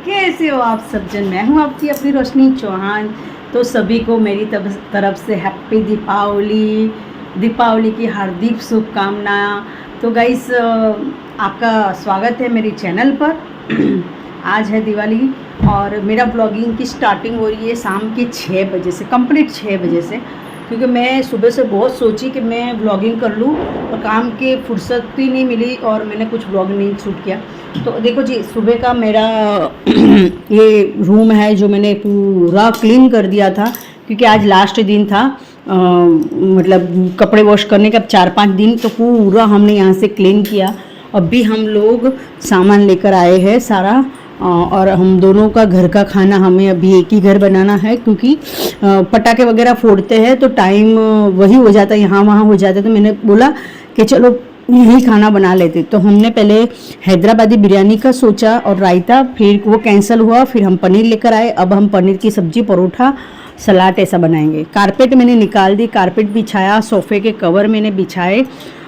कैसे हो आप सब जन। मैं हूँ आपकी अपनी रोशनी चौहान। तो सभी को मेरी तरफ से हैप्पी दीपावली की हार्दिक शुभकामना। तो गाइस आपका स्वागत है मेरी चैनल पर। आज है दिवाली और मेरा ब्लॉगिंग की स्टार्टिंग हो रही है शाम के 6 बजे से, कंप्लीट 6 बजे से, क्योंकि मैं सुबह से बहुत सोची कि मैं ब्लॉगिंग कर लूँ और काम की फुर्सत ही नहीं मिली और मैंने कुछ ब्लॉग नहीं शूट किया। तो देखो जी, सुबह का मेरा ये रूम है जो मैंने पूरा क्लीन कर दिया था, क्योंकि आज लास्ट दिन था मतलब कपड़े वॉश करने का 4-5 दिन, तो पूरा हमने यहाँ से क्लीन किया। अभी हम लोग सामान लेकर आए हैं सारा, और हम दोनों का घर का खाना हमें अभी एक ही घर बनाना है, क्योंकि पटाखे वगैरह फोड़ते हैं तो टाइम वही हो जाता है, यहाँ वहाँ हो जाता है। तो मैंने बोला कि चलो यही खाना बना लेते। तो हमने पहले हैदराबादी बिरयानी का सोचा और रायता, फिर वो कैंसिल हुआ, फिर हम पनीर लेकर आए। अब हम पनीर की सब्जी, परोठा, सलाद ऐसा बनाएंगे। कारपेट मैंने निकाल दी, कारपेट बिछाया, सोफ़े के कवर मैंने बिछाए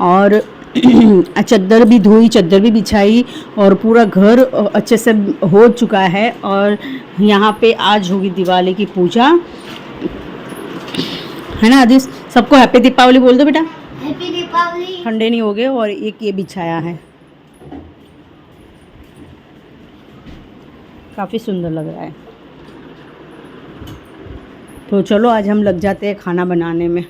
और चद्दर भी धोई, चद्दर भी बिछाई और पूरा घर अच्छे से हो चुका है। और यहाँ पे आज होगी दिवाली की पूजा, है ना आदिश? सबको हैप्पी दीपावली बोल दो बेटा। हैप्पी दीपावली। ठंडे नहीं हो गए। और एक ये बिछाया है, काफ़ी सुंदर लग रहा है। तो चलो आज हम लग जाते हैं खाना बनाने में।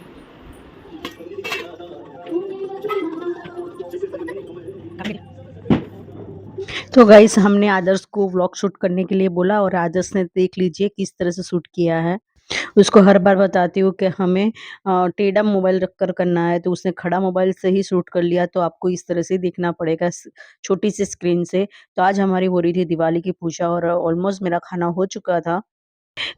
तो गाइस, हमने आदर्श को व्लॉग शूट करने के लिए बोला और आदर्श ने देख लीजिए किस तरह से शूट किया है। उसको हर बार बताती हूँ कि हमें टेढ़ा मोबाइल रखकर करना है, तो उसने खड़ा मोबाइल से ही शूट कर लिया। तो आपको इस तरह से देखना पड़ेगा छोटी सी स्क्रीन से। तो आज हमारी हो रही थी दिवाली की पूजा और ऑलमोस्ट मेरा खाना हो चुका था।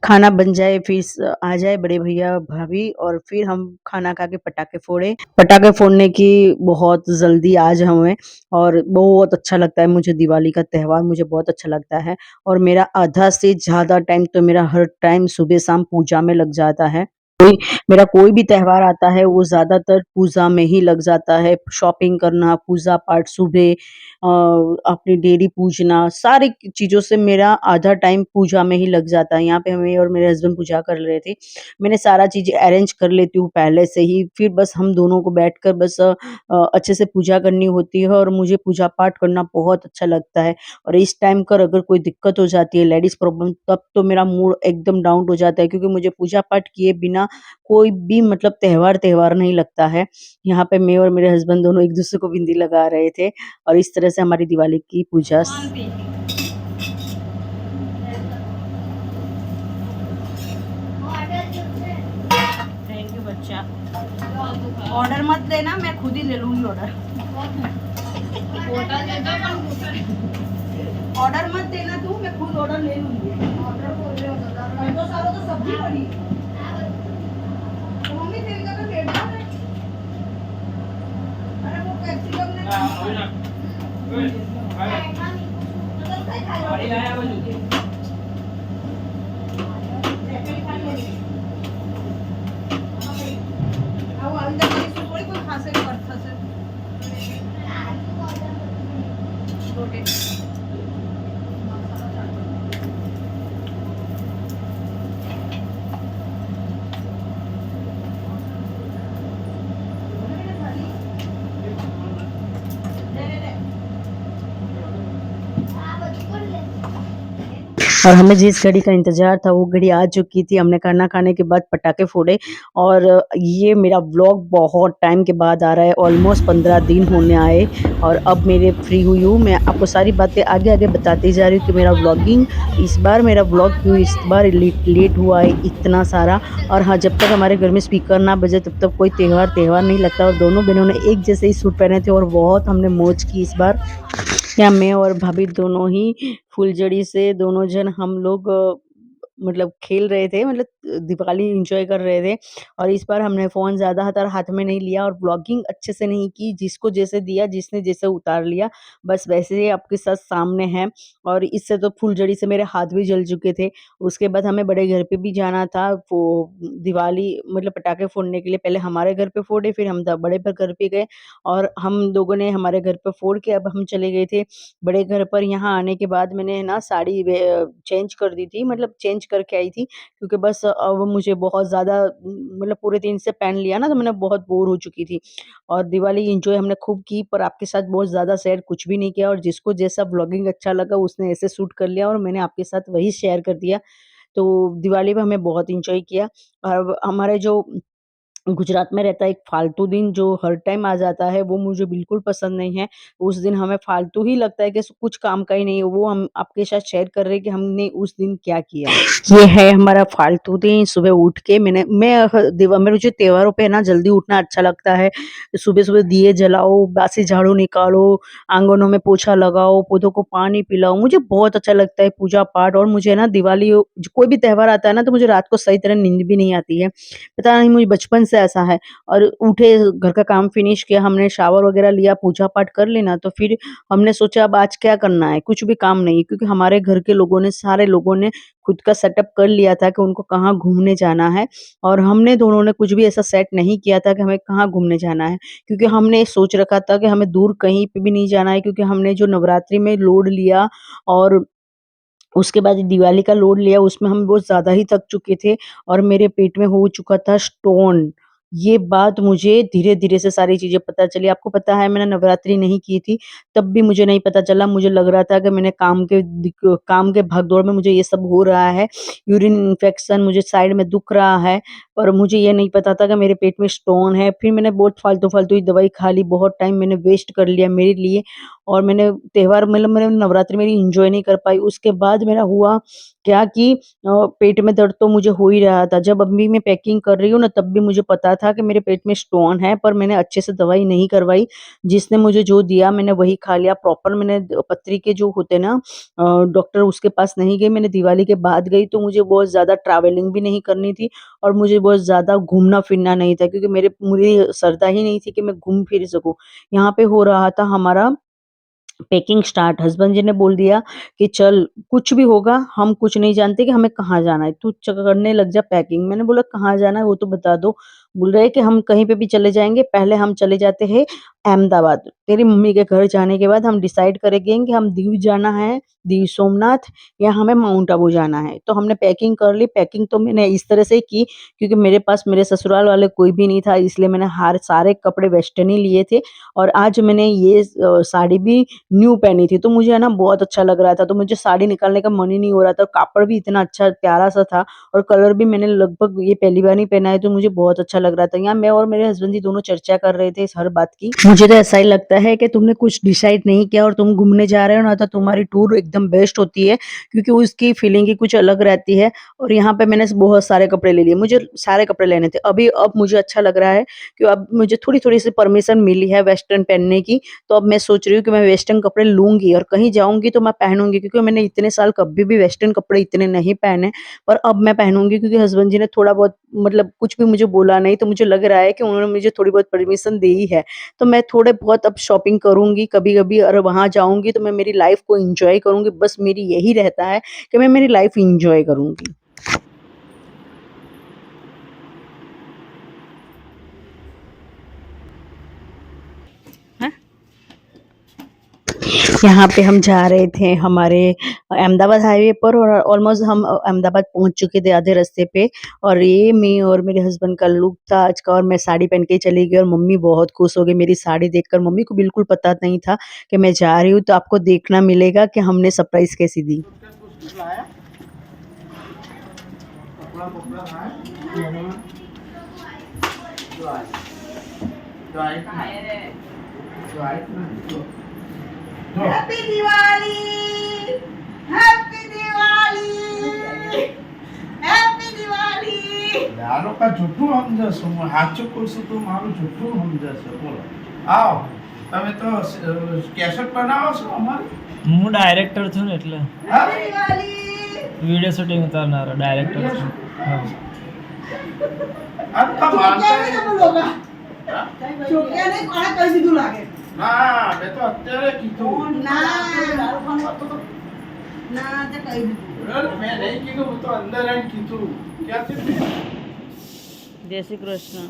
खाना बन जाए, फिर आ जाए बड़े भैया भाभी और फिर हम खाना खा के पटाखे फोड़े। पटाखे फोड़ने की बहुत जल्दी आज हमें, और बहुत अच्छा लगता है मुझे। दिवाली का त्यौहार मुझे बहुत अच्छा लगता है और मेरा आधा से ज़्यादा टाइम तो मेरा हर टाइम सुबह शाम पूजा में लग जाता है। मेरा कोई भी त्योहार आता है वो ज़्यादातर पूजा में ही लग जाता है। शॉपिंग करना, पूजा पाठ, सुबह अपनी डेयरी पूजना, सारी चीज़ों से मेरा आधा टाइम पूजा में ही लग जाता है। यहाँ पे मैं और मेरे हस्बैंड पूजा कर रहे थे। मैंने सारा चीज़ें अरेंज कर लेती हूँ पहले से ही, फिर बस हम दोनों को बैठकर बस अच्छे से पूजा करनी होती है और मुझे पूजा पाठ करना बहुत अच्छा लगता है। और इस टाइम कर अगर कोई दिक्कत हो जाती है, लेडीज़ प्रॉब्लम, तब तो मेरा मूड एकदम डाउन हो जाता है, क्योंकि मुझे पूजा पाठ किए बिना कोई भी मतलब त्योहार नहीं लगता है। यहाँ पे मैं और मेरे हस्बैंड दोनों एक-दूसरे को बिंदी लगा रहे थे और इस तरह से हमारी दिवाली की पूजा थैंक यू बच्चा। ऑर्डर मत देना, मैं खुद ही ले लूँगी ऑर्डर। ऑर्डर मत देना तू, मैं खुद ऑर्डर ले लूँगी। मैं तो सालों तो सब्जी बनी। तो मम्मी तेरी का तो डेढ़ है। अरे वो कैप्सिकम ने और हमें जिस घड़ी का इंतज़ार था वो घड़ी आ चुकी थी। हमने खाना खाने के बाद पटाखे फोड़े और ये मेरा व्लॉग बहुत टाइम के बाद आ रहा है, ऑलमोस्ट 15 दिन होने आए और अब मेरे फ्री हुई हूँ। मैं आपको सारी बातें आगे बताती जा रही हूँ कि मेरा व्लॉगिंग इस बार, मेरा व्लॉग क्यों इस बार लेट हुआ है इतना सारा। और हाँ, जब तक हमारे घर में स्पीकर ना बजे तब तक कोई त्यौहार नहीं लगता। और दोनों बहनों ने एक जैसे ही सूट पहने थे और बहुत हमने मौज की इस बार। या मैं और भाभी दोनों ही फुलझड़ी से दोनों जन हम लोग मतलब खेल रहे थे, मतलब दिवाली एंजॉय कर रहे थे। और इस बार हमने फ़ोन ज़्यादातर हाथ में नहीं लिया और ब्लॉगिंग अच्छे से नहीं की, जिसको जैसे दिया, जिसने जैसे उतार लिया, बस वैसे ही आपके साथ सामने है। और इससे तो फुलझड़ी से मेरे हाथ भी जल चुके थे। उसके बाद हमें बड़े घर पे भी जाना था, वो दिवाली मतलब पटाखे फोड़ने के लिए। पहले हमारे घर पे फोड़े, फिर हम द बड़े पर घर पे गए और हम लोगों ने हमारे घर पे फोड़ के अब हम चले गए थे बड़े घर पर। यहाँ आने के बाद मैंने ना साड़ी चेंज कर दी थी, मतलब चेंज करके आई थी, क्योंकि बस अब मुझे बहुत ज़्यादा मतलब पूरे दिन से पहन लिया ना, तो मैंने बहुत बोर हो चुकी थी। और दिवाली एन्जॉय हमने खूब की, पर आपके साथ बहुत ज़्यादा शेयर कुछ भी नहीं किया, और जिसको जैसा व्लॉगिंग अच्छा लगा उसने ऐसे शूट कर लिया और मैंने आपके साथ वही शेयर कर दिया। तो दिवाली में हमने बहुत एन्जॉय किया। और हमारे जो गुजरात में रहता है एक फालतू दिन जो हर टाइम आ जाता है, वो मुझे बिल्कुल पसंद नहीं है। उस दिन हमें फालतू ही लगता है कि कुछ काम का ही नहीं है, वो हम आपके साथ शेयर कर रहे हैं कि हमने उस दिन क्या किया। ये है हमारा फालतू दिन। सुबह उठ के मुझे त्योहारों पे ना जल्दी उठना अच्छा लगता है। सुबह-सुबह दिए जलाओ, बासी झाड़ू निकालो, आंगनों में पोछा लगाओ, पौधों को पानी पिलाओ, मुझे बहुत अच्छा लगता है पूजा-पाठ। और मुझे ना दिवाली कोई भी त्योहार आता है ना, तो मुझे रात को सही तरह नींद भी नहीं आती है। पता नहीं मुझे बचपन से ऐसा है। और उठे, घर का काम फिनिश किया, हमने शावर वगैरह लिया, पूजा-पाठ कर ली ना, तो फिर हमने सोचा अब आज क्या करना है, कुछ भी काम नहीं, क्योंकि हमारे घर के लोगों ने, सारे लोगों ने खुद का सेटअप कर लिया था कि उनको कहाँ घूमने जाना है। और हमने दोनों ने कुछ भी ऐसा सेट नहीं किया था कि हमें कहाँ घूमने जाना है, क्योंकि हमने सोच रखा था कि हमें दूर कहीं पे भी नहीं जाना है, क्योंकि हमने जो नवरात्रि में लोड लिया और उसके बाद दिवाली का लोड लिया, उसमें हम बहुत ज़्यादा ही थक चुके थे और मेरे पेट में हो चुका था स्टोन। ये बात मुझे धीरे-धीरे से सारी चीज़ें पता चली। आपको पता है मैंने नवरात्रि नहीं की थी, तब भी मुझे नहीं पता चला। मुझे लग रहा था कि मैंने काम के भाग-दौड़ में मुझे ये सब हो रहा है। यूरिन इन्फेक्शन, मुझे साइड में दुख रहा है, पर मुझे ये नहीं पता था कि मेरे पेट में स्टोन है। फिर मैंने बहुत फालतू-फालतू की दवाई खा ली, बहुत टाइम मैंने वेस्ट कर लिया मेरे लिए। और मैंने त्योहार मतलब मैंने नवरात्रि मेरी एन्जॉय नहीं कर पाई। उसके बाद मेरा हुआ क्या कि पेट में दर्द तो मुझे हो ही रहा था। जब अभी मैं पैकिंग कर रही हूँ ना, तब भी मुझे पता था कि मेरे पेट में स्टोन है, पर मैंने अच्छे से दवाई नहीं करवाई। जिसने मुझे जो दिया मैंने वही खा लिया। प्रॉपर मैंने पथरी के जो होते हैं ना डॉक्टर, उसके पास नहीं गई। मैंने दिवाली के बाद गई, तो मुझे बहुत ज़्यादा ट्रैवलिंग भी नहीं करनी थी और मुझे बहुत ज़्यादा घूमना-फिरना नहीं था, क्योंकि मुझे श्रद्धा ही नहीं थी कि मैं घूम फिर सकूँ। यहाँ पे हो रहा था हमारा पैकिंग स्टार्ट। हस्बैंड जी ने बोल दिया कि चल कुछ भी होगा, हम कुछ नहीं जानते कि हमें कहाँ जाना है, तू करने लग जा पैकिंग। मैंने बोला कहाँ जाना है वो तो बता दो। बोल रहे कि हम कहीं पे भी चले जाएँगे, पहले हम चले जाते हैं अहमदाबाद। तेरी मम्मी के घर जाने के बाद हम डिसाइड करेंगे कि हम दीव जाना है, दीव सोमनाथ, या हमें माउंट आबू जाना है। तो हमने पैकिंग कर ली। पैकिंग तो मैंने इस तरह से की, क्योंकि मेरे पास मेरे ससुराल वाले कोई भी नहीं था, इसलिए मैंने हर सारे कपड़े वेस्टर्न ही लिए थे। और आज मैंने ये साड़ी भी न्यू पहनी थी, तो मुझे है ना बहुत अच्छा लग रहा था, तो मुझे साड़ी निकालने का मन ही नहीं हो रहा था। कापड़ भी इतना अच्छा प्यारा-सा था और कलर भी मैंने लगभग ये पहली बार ही पहना है, तो मुझे बहुत अच्छा लग रहा था। यहाँ मैं और मेरे हस्बैंड जी दोनों चर्चा कर रहे थे इस हर बात की। मुझे तो ऐसा ही लगता है कि तुमने कुछ डिसाइड नहीं किया और तुम घूमने जा रहे हो ना, तो तुम्हारी टूर एकदम बेस्ट होती है, क्योंकि उसकी फीलिंग ही कुछ अलग रहती है। और यहाँ पे मैंने बहुत सारे कपड़े ले लिए, मुझे सारे कपड़े लेने थे। अब मुझे अच्छा लग रहा है कि अब मुझे थोड़ी-थोड़ी सी परमिशन मिली है वेस्टर्न पहनने की, तो अब मैं सोच रही हूँ कि मैं वेस्टर्न कपड़े लूँगी और कहीं जाऊँगी तो मैं पहनूँगी, क्योंकि मैंने इतने साल कभी भी वेस्टर्न कपड़े इतने नहीं पहने, पर अब मैं पहनूँगी, क्योंकि हस्बैंड जी ने थोड़ा बहुत मतलब कुछ भी मुझे बोला नहीं, तो मुझे लग रहा है कि उन्होंने मुझे थोड़ी बहुत परमिशन दी ही है। तो मैं थोड़े बहुत अब शॉपिंग करूँगी कभी-कभी, और वहाँ जाऊँगी तो मैं मेरी लाइफ़ को एन्जॉय करूँगी। बस मेरी यही रहता है कि मैं मेरी लाइफ़ एन्जॉय करूँगी। हैं? यहाँ पे हम जा रहे थे हमारे अहमदाबाद हाईवे पर, और ऑलमोस्ट हम अहमदाबाद पहुँच चुके थे आधे रास्ते पे। और ये मैं और मेरे हस्बैंड का लुक था आज का, और मैं साड़ी पहन के चली गई और मम्मी बहुत खुश हो गई मेरी साड़ी देखकर। मम्मी को बिल्कुल पता नहीं था कि मैं जा रही हूँ, तो आपको देखना मिलेगा कि हमने सरप्राइज़ कैसी दी। Happy Diwali, happy Diwali, happy Diwali. દારો કા જૂઠું સમજશો હું સાચું કહું તો મારું જૂઠું સમજશો બોલો આવો તમે તો કેસેટ બનાવો છો અમારી હું ડાયરેક્ટર છું ને એટલે હા? हैप्पी दिवाली। व्हिडिओ शूटिंग उतरणार डायरेक्टर આ તો માનતા નહીં. હા? છોકરા ને કોણે કહી દીધું લાગે ના મેં તો અત્યારે કીધું. ના ના તે કહી દીધું બરાબર? મેં નહીં કીધું, હું તો અંદર આવીને કીધું. ક્યાંથી મેં? જય શ્રી કૃષ્ણ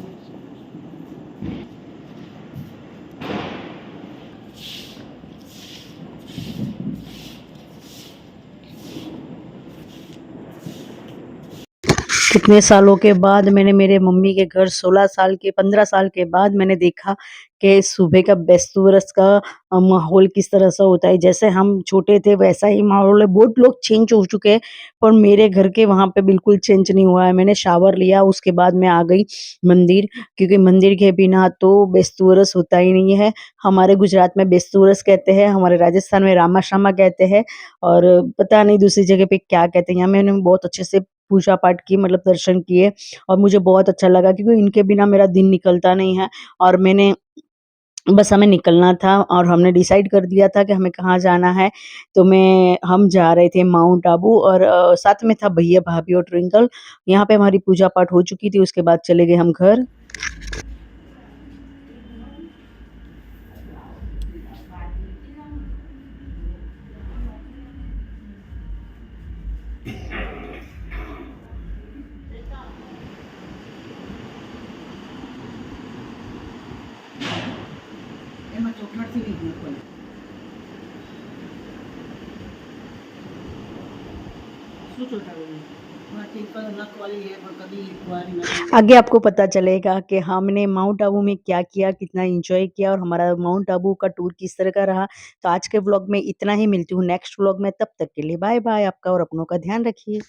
कितने सालों के बाद मैंने मेरे मम्मी के घर 16 साल के 15 साल के बाद मैंने देखा कि सुबह का बेस्तुवरस का माहौल किस तरह से होता है। जैसे हम छोटे थे वैसा ही माहौल है। बहुत लोग चेंज हो चुके हैं पर मेरे घर के वहाँ पे बिल्कुल चेंज नहीं हुआ है। मैंने शावर लिया उसके बाद मैं आ गई मंदिर, क्योंकि मंदिर के बिना तो बेस्तुवरस होता ही नहीं है। हमारे गुजरात में बेस्तुवरस कहते हैं, हमारे राजस्थान में रामाशामा कहते हैं और पता नहीं दूसरी जगह पे क्या कहते हैं। यहाँ मैंने बहुत अच्छे से पूजा पाठ की, मतलब दर्शन किए और मुझे बहुत अच्छा लगा क्योंकि इनके बिना मेरा दिन निकलता नहीं है। और मैंने बस हमें निकलना था और हमने डिसाइड कर दिया था कि हमें कहाँ जाना है। तो हम जा रहे थे माउंट आबू और साथ में था भैया भाभी और ट्विंकल। यहाँ पे हमारी पूजा पाठ हो चुकी थी, उसके बाद चले गए हम घर। आगे आपको पता चलेगा कि हमने माउंट आबू में क्या किया, कितना एंजॉय किया और हमारा माउंट आबू का टूर किस तरह का रहा। तो आज के व्लॉग में इतना ही, मिलती हूँ नेक्स्ट व्लॉग में, तब तक के लिए बाय बाय। आपका और अपनों का ध्यान रखिए।